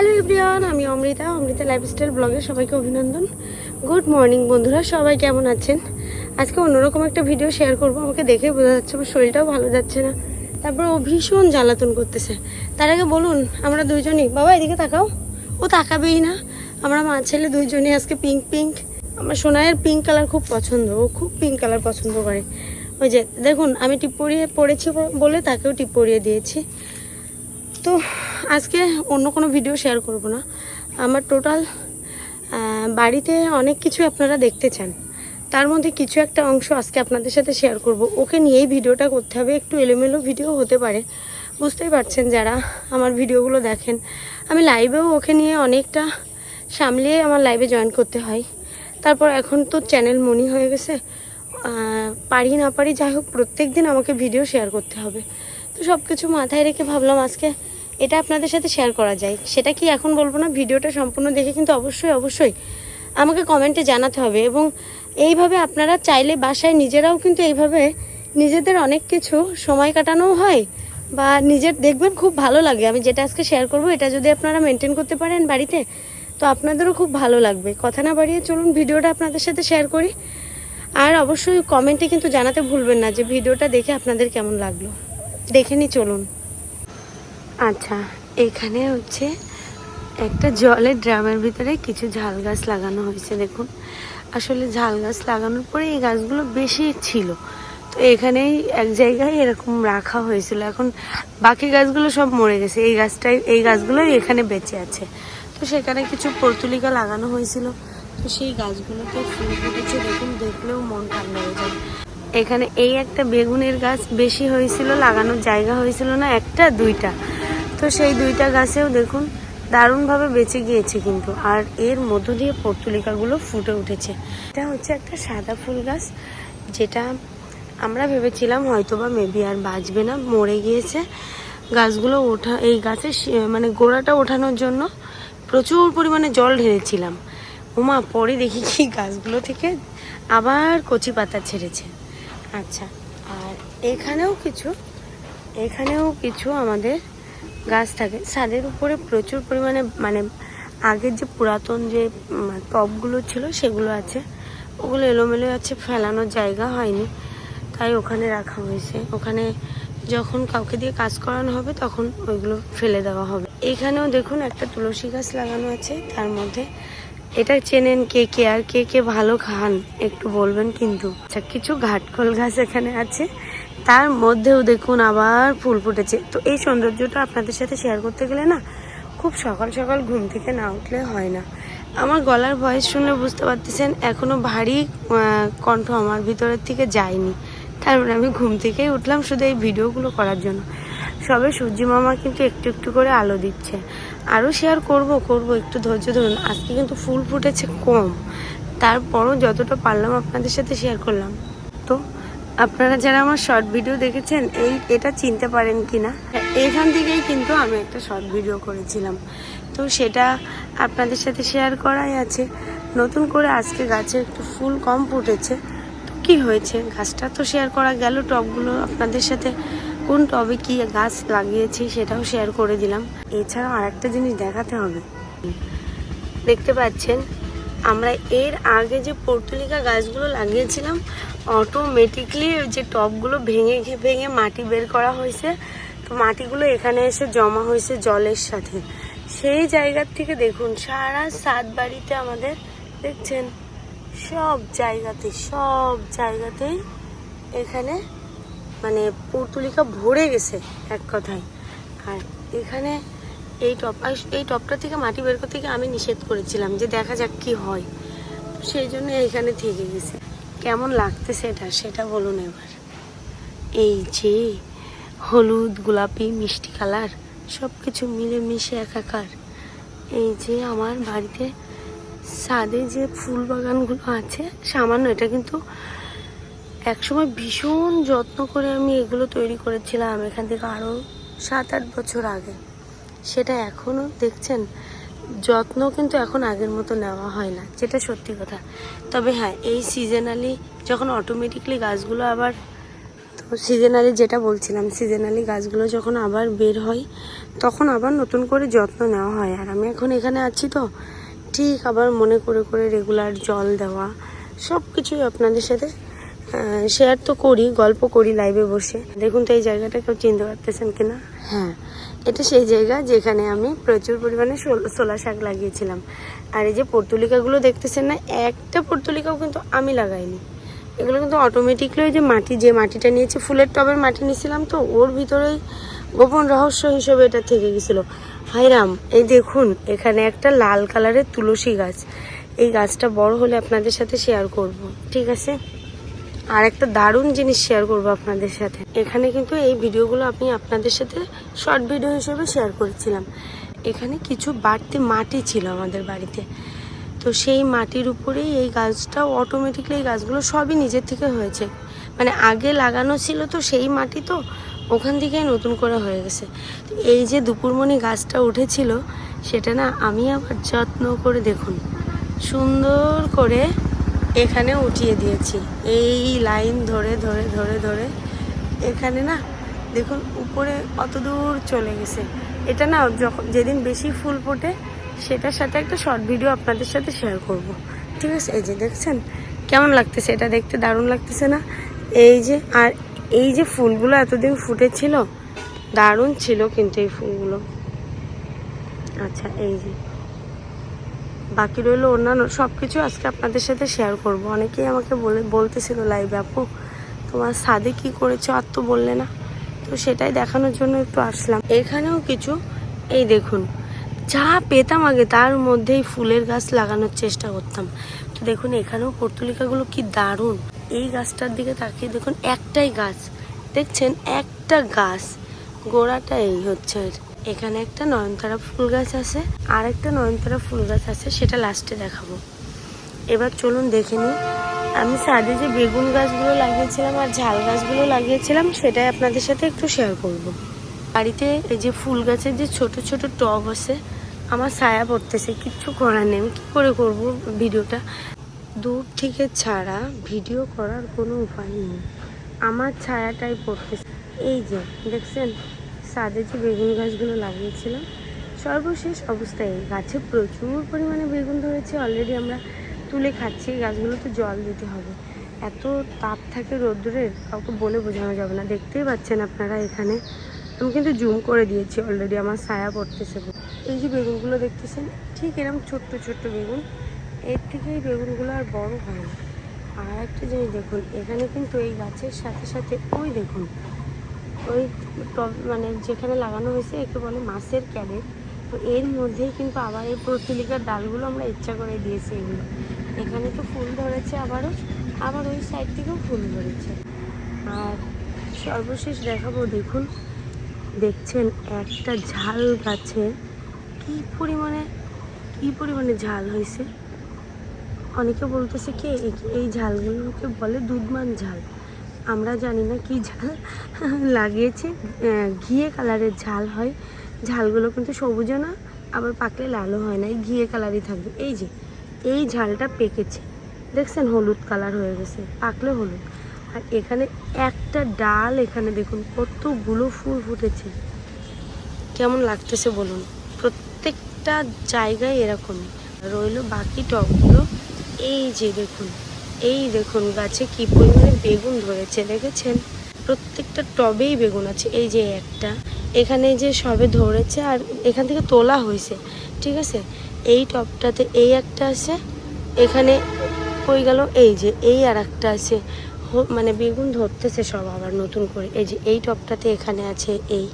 Hello everyone, আমি Amrita lifestyle ব্লগে সবাইকে অভিনন্দন। গুড মর্নিং বন্ধুরা, সবাই কেমন আছেন? আজকে অন্যরকম একটা ভিডিও শেয়ার করব। আমাকে দেখে বোঝা যাচ্ছে আমার শরীরটাও ভালো যাচ্ছে না, তারপর ও ভীষণ জ্বালাতন করতেছে। তার আগে বলুন, আমরা দুইজনই, বাবা এদিকে তাকাও, ও তাকাবেই না। আমরা মা ছেলে দুইজনই আজকে পিঙ্ক। আমার সোনায়ের পিঙ্ক কালার খুব পছন্দ, ও খুব পিঙ্ক কালার পছন্দ করে। ওই যে দেখুন, আমি টিপ পরেছি বলে তাকেও টিপ পরিয়ে দিয়েছি। তো আজকে অন্য কোনো ভিডিও শেয়ার করব না। আমার টোটাল বাড়িতে অনেক কিছু আপনারা দেখতে চান, তার মধ্যে কিছু একটা অংশ আজকে আপনাদের সাথে শেয়ার করব। ওকে নিয়েই ভিডিওটা করতে হবে, একটু এলোমেলো ভিডিও হতে পারে, বুঝতেই পারছেন যারা আমার ভিডিওগুলো দেখেন। আমি লাইভেও ওকে নিয়ে অনেকটা সামলিয়ে আমার লাইভে জয়েন করতে হয়। তারপর এখন তো চ্যানেল মনি হয়ে গেছে, পারি না পারি যাই হোক প্রত্যেক দিন আমাকে ভিডিও শেয়ার করতে হবে। তো সব কিছু মাথায় রেখে ভাবলাম আজকে এটা আপনাদের সাথে শেয়ার করা যায়। সেটা কি এখন বলবো না, ভিডিওটা সম্পূর্ণ দেখে কিন্তু অবশ্যই আমাকে কমেন্টে জানাতে হবে। এবং এইভাবে আপনারা চাইলে বাসায় নিজেরাও কিন্তু এইভাবে নিজেদের অনেক কিছু সময় কাটানোও হয়, বা নিজের দেখবেন খুব ভালো লাগে। আমি যেটা আজকে শেয়ার করব এটা যদি আপনারা মেনটেন করতে পারেন বাড়িতে, তো আপনাদেরও খুব ভালো লাগবে। কথা না বাড়িয়ে চলুন ভিডিওটা আপনাদের সাথে শেয়ার করি। আর অবশ্যই কমেন্টে কিন্তু জানাতে ভুলবেন না যে ভিডিওটা দেখে আপনাদের কেমন লাগলো। দেখে নি চলুন। আচ্ছা, এখানে হচ্ছে একটা জলের ড্রামের ভিতরে কিছু ঝাল গাছ লাগানো হয়েছে। দেখুন, আসলে ঝাল গাছ লাগানোর পরে এই গাছগুলো বেশি ছিল, তো এখানেই এক জায়গায় এরকম রাখা হয়েছিল। এখন বাকি গাছগুলো সব মরে গেছে, এই গাছগুলোই এখানে বেঁচে আছে। তো সেখানে কিছু পর্তুলিকা লাগানো হয়েছিল, তো সেই গাছগুলোতে ফুল ফুটেছে। দেখুন, দেখলেও মন ঠান্ডা হয়ে যায়। এখানে এই একটা বেগুনের গাছ বেশি হয়েছিল, লাগানোর জায়গা হয়েছিল না, একটা দুইটা, তো সেই দুইটা গাছেও দেখুন দারুণভাবে বেঁচে গিয়েছে কিন্তু। আর এর মধ্য দিয়ে পর্তুলিকাগুলো ফুটে উঠেছে। এটা হচ্ছে একটা সাদা ফুল গাছ, যেটা আমরা ভেবেছিলাম হয়তোবা মেবি আর বাঁচবে না, মরে গিয়েছে। গাছগুলো এই গাছের মানে গোড়াটা ওঠানোর জন্য প্রচুর পরিমাণে জল ঢেলেছিলাম। ওমা, পরে দেখি কি গাছগুলো থেকে আবার কচি পাতা ছেড়েছে। আচ্ছা, আর এখানেও কিছু আমাদের গাছ থাকে ছাদের উপরে প্রচুর পরিমাণে। মানে আগের যে পুরাতন যে টবগুলো ছিল সেগুলো আছে, ওগুলো এলোমেলো আছে, ফেলানোর জায়গা হয়নি, তাই ওখানে রাখা হয়েছে। ওখানে যখন কাউকে দিয়ে কাজ করানো হবে তখন ওইগুলো ফেলে দেওয়া হবে। এখানেও দেখুন একটা তুলসী গাছ লাগানো আছে, তার মধ্যে এটা চেনেন কে আর কে ভালো খান একটু বলবেন কিন্তু। আচ্ছা, কিছু ঘাটকল গাছ এখানে আছে, তার মধ্যেও দেখুন আবার ফুল ফুটেছে। তো এই সৌন্দর্যটা আপনাদের সাথে শেয়ার করতে গেলে না, খুব সকাল সকাল ঘুম থেকে না উঠলে হয় না। আমার গলার ভয়েস শুনলে বুঝতে পারতেছেন এখনো ভারী কণ্ঠ আমার ভিতরের থেকে যায়নি। তারপরে আমি ঘুম থেকেই উঠলাম শুধু এই ভিডিওগুলো করার জন্য। সবে সূর্যি মামা কিন্তু একটু একটু করে আলো দিচ্ছে। আরও শেয়ার করব, একটু ধৈর্য ধরুন। আজকে কিন্তু ফুল ফুটেছে কম, তারপরও যতটা পারলাম আপনাদের সাথে শেয়ার করলাম। তো আপনারা যারা আমার শর্ট ভিডিও দেখেছেন এটা চিনতে পারেন কি না, এইখান থেকেই কিন্তু আমি একটা শর্ট ভিডিও করেছিলাম, তো সেটা আপনাদের সাথে শেয়ার করাই আছে। নতুন করে আজকে গাছে একটু ফুল কম ফুটেছে, তো কি হয়েছে, গাছটা তো শেয়ার করা গেল। টবগুলো আপনাদের সাথে কোন টবে কি গাছ লাগিয়েছি সেটাও শেয়ার করে দিলাম। এছাড়াও আরেকটা জিনিস দেখাতে হবে। দেখতে পাচ্ছেন আমরা এর আগে যে পর্তুলিকা গাছগুলো লাগিয়েছিলাম, অটোমেটিকলি যে টবগুলো ভেঙে মাটি বের করা হয়েছে, তো মাটিগুলো এখানে এসে জমা হয়েছে জলের সাথে। সেই জায়গার থেকে দেখুন সারা সাত বাড়িতে আমাদের দেখছেন সব জায়গাতেই এখানে মানে পর্তুলিকা ভরে গেছে এক কথায়। আর এখানে এই টবটা থেকে মাটি বের করতে গিয়ে আমি নিষেধ করেছিলাম যে দেখা যাক কি হয়, সেই জন্য এখানে থেকে গেছে। কেমন লাগতেছে সেটা বলুন এবার। এই যে হলুদ গোলাপি মিষ্টি কালার সব কিছু মিলেমিশে একাকার। এই যে আমার বাড়িতে ছাদে যে ফুল বাগানগুলো আছে সামান্য, এটা কিন্তু একসময় ভীষণ যত্ন করে আমি এগুলো তৈরি করেছিলাম এখান থেকে আরও 7-8 বছর আগে। সেটা এখনও দেখছেন যত্ন কিন্তু এখন আগের মতো নেওয়া হয় না, যেটা সত্যি কথা। তবে হ্যাঁ, এই সিজনালি যখন অটোমেটিকলি গাছগুলো আবার সিজনালি যেটা বলছিলাম, সিজনালি গাছগুলো যখন আবার বের হয় তখন আবার নতুন করে যত্ন নেওয়া হয়। আর আমি এখন এখানে আছি তো ঠিক আবার মনে করে করে রেগুলার জল দেওয়া সব কিছুই আপনাদের সাথে শেয়ার তো করি, গল্প করি লাইভে বসে। দেখুন তো এই জায়গাটা কেউ চিনতে পারতেছেন কিনা? হ্যাঁ, এটা সেই জায়গা যেখানে আমি প্রচুর পরিমাণে ছোলা শাক লাগিয়েছিলাম। আর এই যে পর্তুলিকাগুলো দেখতেছেন না, একটা পর্তুলিকাও কিন্তু আমি লাগাইনি, এগুলো কিন্তু অটোমেটিকলি ওই যে মাটিটা নিয়েছি, ফুলের টবের মাটি নিয়েছিলাম তো ওর ভিতরেই গোপন রহস্য হিসেবে এটা থেকে গেছিলো। হাইরাম, এই দেখুন এখানে একটা লাল কালারের তুলসী গাছ, এই গাছটা বড় হলে আপনাদের সাথে শেয়ার করব, ঠিক আছে? আর একটা দারুণ জিনিস শেয়ার করব আপনাদের সাথে। এখানে কিন্তু এই ভিডিওগুলো আমি আপনাদের সাথে শর্ট ভিডিও হিসেবে শেয়ার করেছিলাম। এখানে কিছু বাড়তি মাটি ছিল আমাদের বাড়িতে, তো সেই মাটির উপরেই এই গাছটা অটোমেটিকলি, এই গাছগুলো সবই নিজের থেকে হয়েছে, মানে আগে লাগানো ছিল তো সেই মাটি, তো ওখান থেকেই নতুন করে হয়ে গেছে। এই যে দুপুরমণি গাছটা উঠেছিল সেটা না আমি আবার যত্ন করে দেখুন সুন্দর করে এখানে উঠিয়ে দিয়েছি, এই লাইন ধরে ধরে ধরে ধরে এখানে না দেখুন উপরে অত দূর চলে গেছে। এটা না যখন যেদিন বেশি ফুল ফোটে সেটার সাথে একটা শর্ট ভিডিও আপনাদের সাথে শেয়ার করব, ঠিক আছে? এই যে দেখছেন কেমন লাগতেছে, এটা দেখতে দারুণ লাগতেছে না? এই যে, আর এই যে ফুলগুলো এতদিন ফুটেছিল দারুণ ছিল কিন্তু এই ফুলগুলো। আচ্ছা, এই যে বাকি রইলো অন্যান্য সব কিছু আজকে আপনাদের সাথে শেয়ার করব। অনেকেই আমাকে বলতেছিল লাইভে, আপু তোমার ছাদে কি করেছো আর তো বললে না, তো সেটাই দেখানোর জন্য একটু আসলাম। এখানেও কিছু এই দেখুন যা পেতাম আগে তার মধ্যেই ফুলের গাছ লাগানোর চেষ্টা করতাম। তো দেখুন এখানেও পর্তুলিকাগুলো কি দারুণ, এই গাছটার দিকে তাকিয়ে দেখুন একটাই গাছ, দেখছেন একটা গাছ, গোড়াটা এই হচ্ছে। এখানে একটা নয়নতারা ফুল গাছ আছে, আর একটা নয়নতারা ফুল গাছ আছে, সেটা লাস্টে দেখাবো। এবার চলুন দেখে নিই আমি ছাদে যে বেগুন গাছগুলো লাগিয়েছিলাম আর ঝাল গাছগুলো লাগিয়েছিলাম সেটাই আপনাদের সাথে একটু শেয়ার করব। বাড়িতে এই যে ফুল গাছের যে ছোট ছোট টব আছে, আমার ছায়া পড়তেছে, কিচ্ছু করার নেই, আমি কী করে করব ভিডিওটা? দূর থেকে ছাড়া ভিডিও করার কোনো উপায় নেই, আমার ছায়াটাই পড়তেছে। এই যে দেখছেন ছাদে যে বেগুন গাছগুলো লাগিয়েছিলাম সর্বশেষ অবস্থায় এই গাছে প্রচুর পরিমাণে বেগুন ধরেছে, অলরেডি আমরা তুলে খাচ্ছি। গাছগুলো তো জল দিতে হবে, এত তাপ থাকে রোদ্দুরের কাউকে বলে বোঝানো যাবে না। দেখতেই পাচ্ছেন আপনারা, এখানে আমি কিন্তু জুম করে দিয়েছি অলরেডি, আমার ছায়া পড়তেছে। এই যে বেগুনগুলো দেখতেছেন ঠিক এরকম ছোট্ট ছোট্ট বেগুন, এর থেকে এই বেগুনগুলো আর বড় হয় না। আর একটা জিনিস দেখুন, এখানে কিন্তু এই গাছের সাথে সাথে ওই দেখুন ওই মানে যেখানে লাগানো হয়েছে একে বলে মাছের ক্যারেট, তো এর মধ্যেই কিন্তু আবার এই পর্তুলিকার ডালগুলো আমরা ইচ্ছা করে দিয়েছি। এগুলো এখানে তো ফুল ধরেছে, আবার ওই সাইড থেকেও ফুল ধরেছে। আর সর্বশেষ দেখাবো, দেখুন দেখছেন একটা ঝাল গাছে কি পরিমাণে ঝাল হয়েছে। অনেকে বলতেছে কি এই ঝালগুলোকে বলে দুধমান ঝাল, আমরা জানি না কি ঝাল লাগিয়েছে, ঘিয়ে কালারের ঝাল হয়। ঝালগুলো কিন্তু সবুজও না, আবার পাকলে লালও হয় না, এই ঘিয়ে কালারই থাকবে। এই যে এই ঝালটা পেকেছে, দেখছেন হলুদ কালার হয়ে গেছে, পাকলে হলুদ। আর এখানে একটা ডাল, এখানে দেখুন কতগুলো ফুল ফুটেছে, কেমন লাগতেছে বলুন? প্রত্যেকটা জায়গায় এরকমই রইলো। বাকি টবগুলো এই দেখুন গাছে কি পরিমাণে বেগুন ধরেছে, দেখেছেন? প্রত্যেকটা টবেই বেগুন আছে। এই যে একটা এখানে যে সবে ধরেছে আর এখান থেকে তোলা হয়েছে, ঠিক আছে? এই টবটাতে এই একটা আছে, এখানে হয়ে গেল, এই যে এই আর একটা আছে, মানে বেগুন ধরতেছে সব আবার নতুন করে। এই যে এই টবটাতে এখানে আছে এই,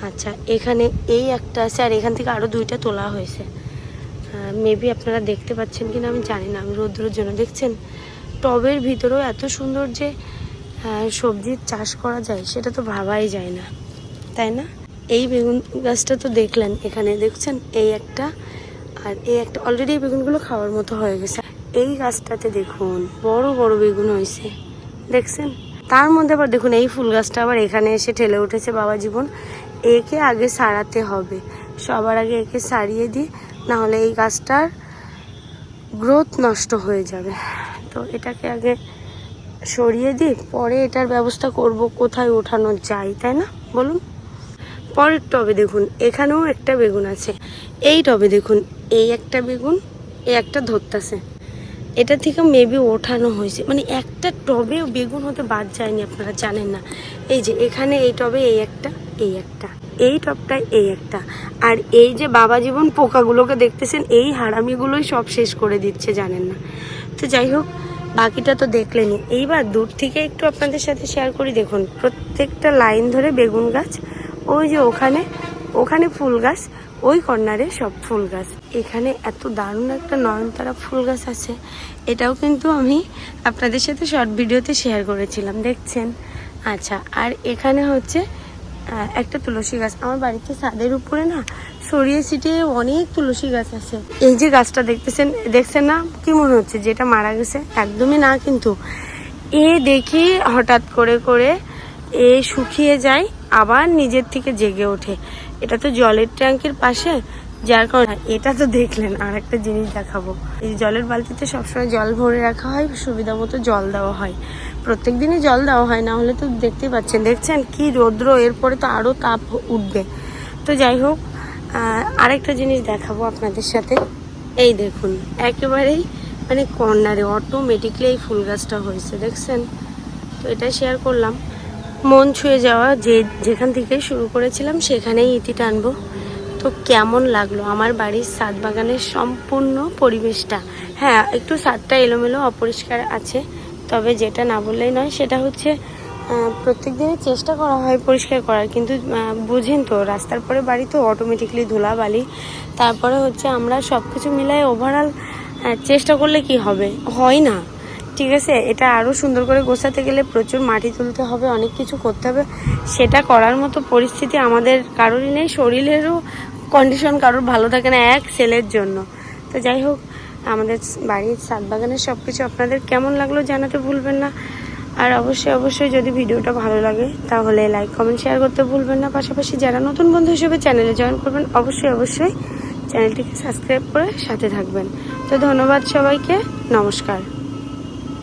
আচ্ছা এখানে এই একটা আছে, আর এখান থেকে আরও দুইটা তোলা হয়েছে। মেবি আপনারা দেখতে পাচ্ছেন কিনা আমি জানি না, আমি রোদ্রের জন্য। দেখছেন টবের ভিতরেও এত সুন্দর যে সবজির চাষ করা যায় সেটা তো ভাবাই যায় না, তাই না? এই বেগুন গাছটা তো দেখলেন, এখানে দেখছেন এই একটা আর এই একটা, অলরেডি এই বেগুনগুলো খাওয়ার মতো হয়ে গেছে। এই গাছটাতে দেখুন বড় বড় বেগুন হয়েছে, দেখছেন? তার মধ্যে আবার দেখুন এই ফুল গাছটা আবার এখানে এসে ঠেলে উঠেছে বাবা জীবন, একে আগে সারাতে হবে, সবার আগে একে সারিয়ে দিই, নাহলে এই গাছটার গ্রোথ নষ্ট হয়ে যাবে। তো এটাকে আগে সরিয়ে দিই, পরে এটার ব্যবস্থা করব কোথায় ওঠানো যায়, তাই না বলুন। পরের টবে দেখুন এখানেও একটা বেগুন আছে, এই টবে দেখুন এই একটা বেগুন, এই একটা ধরতেছে, এটা থেকে মেবি ওঠানো হয়েছে, মানে একটা টবে বেগুন হতে বাদ যায়নি, আপনারা জানেন না। এই যে এখানে এই টবে এই একটা, এই একটা, এই টবটায় এই একটা, আর এই যে বাবা জীবন পোকাগুলোকে দেখতেছেন, এই হারামিগুলোই সব শেষ করে দিচ্ছে, জানেন না। তো যাই হোক, বাকিটা তো দেখলেনি। এইবার দূর থেকে একটু আপনাদের সাথে শেয়ার করি। দেখুন প্রত্যেকটা লাইন ধরে বেগুন গাছ, ওই যে ওখানে ওখানে ফুল গাছ, ওই কর্নারে সব ফুল গাছ। এখানে এত দারুণ একটা নয়নতারা ফুল গাছ আছে, এটাও কিন্তু আমি আপনাদের সাথে শর্ট ভিডিওতে শেয়ার করেছিলাম, দেখছেন। আচ্ছা, আর এখানে হচ্ছে একটা তুলসী গাছ। আমার বাড়িতে ছাদের উপরে না ছড়িয়ে ছিটিয়ে অনেক তুলসী গাছ আছে। এই যে গাছটা দেখছেন না, কি মনে হচ্ছে যেটা মারা গেছে? একদমই না, কিন্তু দেখি হঠাৎ করে শুকিয়ে যায়, আবার নিজের থেকে জেগে ওঠে। এটা তো জলের ট্যাঙ্কের পাশে, যার কারণে এটা তো দেখলেন। আর একটা জিনিস দেখাবো, এই জলের বালতিতে সবসময় জল ভরে রাখা হয়, সুবিধা মতো জল দেওয়া হয়, প্রত্যেক দিনই জল দেওয়া হয়, না হলে তো দেখতেই পাচ্ছেন, দেখছেন কি রৌদ্র, এরপরে তো আরও তাপ উঠবে। তো যাই হোক, আরেকটা জিনিস দেখাবো আপনাদের সাথে। এই দেখুন একেবারেই মানে কর্নারে অটোমেটিকলি এই ফুল গাছটা হয়েছে, দেখছেন। তো এটা শেয়ার করলাম, মন ছুঁয়ে যাওয়া, যেখান থেকে শুরু করেছিলাম সেখানেই ইতি টানবো। তো কেমন লাগলো আমার বাড়ির ছাদ বাগানের সম্পূর্ণ পরিবেশটা? হ্যাঁ, একটু ছাদটা এলোমেলো অপরিষ্কার আছে, তবে যেটা না বললেই নয় সেটা হচ্ছে প্রত্যেক দিনই চেষ্টা করা হয় পরিষ্কার করার, কিন্তু বুঝেন তো রাস্তার পরে বাড়ি তো অটোমেটিকলি ধুলাবালি, তারপরে হচ্ছে আমরা সব কিছু মিলাই ওভারঅল চেষ্টা করলে কি হবে, হয় না, ঠিক আছে। এটা আরও সুন্দর করে গোছাতে গেলে প্রচুর মাটি তুলতে হবে, অনেক কিছু করতে হবে, সেটা করার মতো পরিস্থিতি আমাদের কারোরই নেই, শরীরেরও কন্ডিশন কারোর ভালো থাকে না এক ছেলের জন্য। তো যাই হোক, আমাদের বাড়ির ছাদ বাগানের সব কিছু আপনাদের কেমন লাগলো জানাতে ভুলবেন না। আর অবশ্যই যদি ভিডিওটা ভালো লাগে তাহলে লাইক কমেন্ট শেয়ার করতে ভুলবেন না। পাশাপাশি যারা নতুন বন্ধু হিসেবে চ্যানেলে জয়েন করবেন, অবশ্যই চ্যানেলটিকে সাবস্ক্রাইব করে সাথে থাকবেন। তো ধন্যবাদ সবাইকে, নমস্কার।